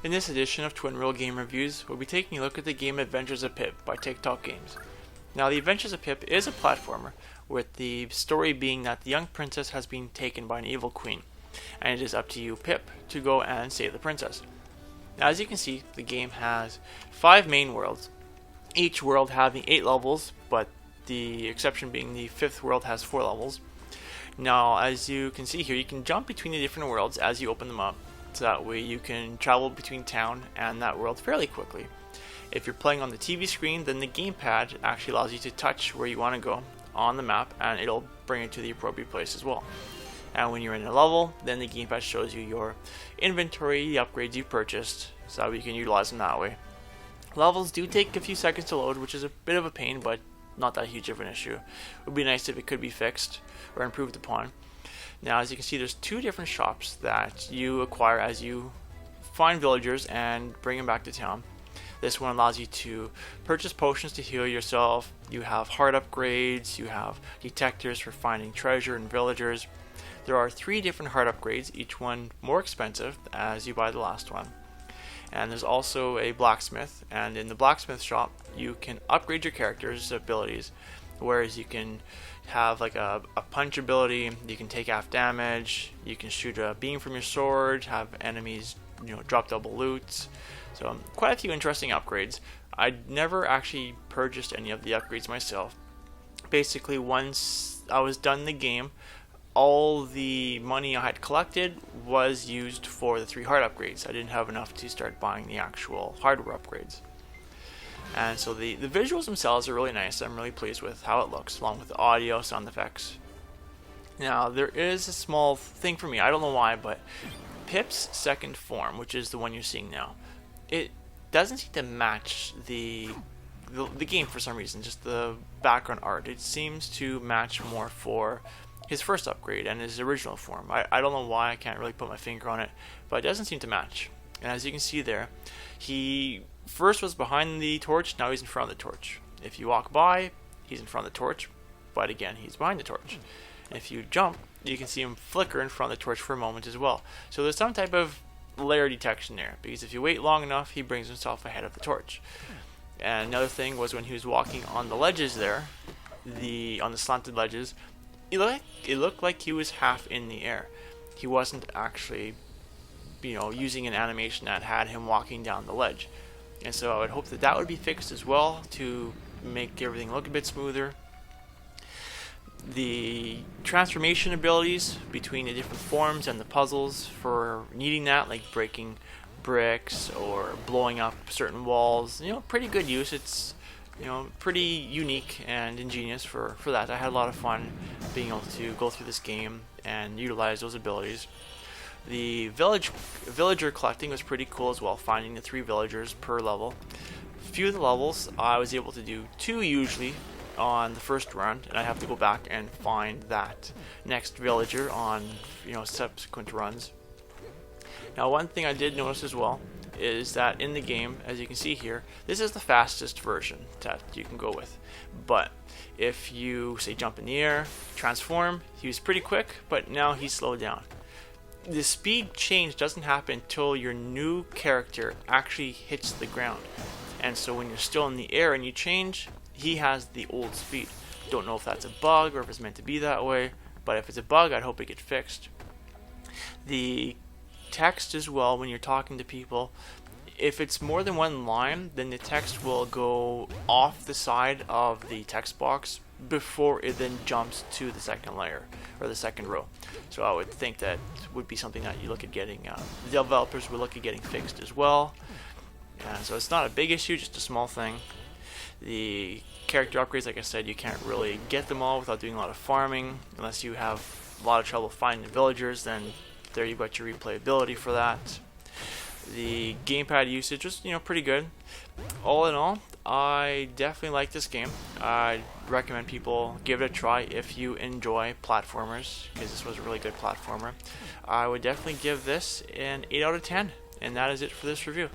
In this edition of Twin Reel Game Reviews, we'll be taking a look at the game Adventures of Pip by TicToc Games. Now, the Adventures of Pip is a platformer, with the story being that the young princess has been taken by an evil queen, and it is up to you, Pip, to go and save the princess. Now, as you can see, the game has 5 main worlds, each world having 8 levels, but the exception being the 5th world has 4 levels. Now, as you can see here, you can jump between the different worlds as you open them up, so that way you can travel between town and that world fairly quickly. If you're playing on the TV screen, then the gamepad actually allows you to touch where you want to go on the map, and it'll bring it to the appropriate place as well. And when you're in a level, then the gamepad shows you your inventory, the upgrades you've purchased, so that you can utilize them that way. Levels do take a few seconds to load, which is a bit of a pain, but not that huge of an issue. It would be nice if it could be fixed or improved upon. Now, as you can see, there's 2 different shops that you acquire as you find villagers and bring them back to town. This one allows you to purchase potions to heal yourself. You have heart upgrades, you have detectors for finding treasure and villagers. There are 3 different heart upgrades, each one more expensive as you buy the last one. And there's also a blacksmith, and in the blacksmith shop you can upgrade your character's abilities, whereas you can have like a punch ability, you can take half damage, you can shoot a beam from your sword, have enemies drop double loot. So quite a few interesting upgrades. I never actually purchased any of the upgrades myself. Basically, once I was done the game, all the money I had collected was used for the 3 hard upgrades. I didn't have enough to start buying the actual hardware upgrades. And so the visuals themselves are really nice. I'm really pleased with how it looks, along with the audio, sound effects. Now, there is a small thing for me, I don't know why, but Pip's second form, which is the one you're seeing now, it doesn't seem to match the game for some reason, just the background art. It seems to match more for his first upgrade and his original form. I don't know why, I can't really put my finger on it, but it doesn't seem to match. And as you can see there, he first was behind the torch, now he's in front of the torch. If you walk by, he's in front of the torch, but again, he's behind the torch. And if you jump, you can see him flicker in front of the torch for a moment as well. So there's some type of layer detection there, because if you wait long enough, he brings himself ahead of the torch. And another thing was when he was walking on the ledges there, on the slanted ledges, it looked like he was half in the air. He wasn't actually, using an animation that had him walking down the ledge. And so I would hope that would be fixed as well to make everything look a bit smoother. The transformation abilities between the different forms and the puzzles for needing that, like breaking bricks or blowing up certain walls, pretty good use. It's pretty unique and ingenious for that. I had a lot of fun being able to go through this game and utilize those abilities. The villager collecting was pretty cool as well, finding the 3 villagers per level. A few of the levels I was able to do 2 usually on the first run, and I have to go back and find that next villager on subsequent runs. Now, one thing I did notice as well is that in the game, as you can see here, this is the fastest version that you can go with. But if you say jump in the air, transform, he was pretty quick, but now he's slowed down. The speed change doesn't happen until your new character actually hits the ground. And so when you're still in the air and you change, he has the old speed. Don't know if that's a bug or if it's meant to be that way, but if it's a bug, I'd hope it gets fixed. The text as well, when you're talking to people, if it's more than one line, then the text will go off the side of the text box before it then jumps to the second layer or the second row. So I would think that would be something that you look at getting, the developers would look at getting fixed as well. And so it's not a big issue, just a small thing. The character upgrades, like I said, you can't really get them all without doing a lot of farming. Unless you have a lot of trouble finding the villagers, then there you've got your replayability for that. The gamepad usage was, pretty good. All in all, I definitely like this game. I'd recommend people give it a try if you enjoy platformers, because this was a really good platformer. I would definitely give this an 8 out of 10, and that is it for this review.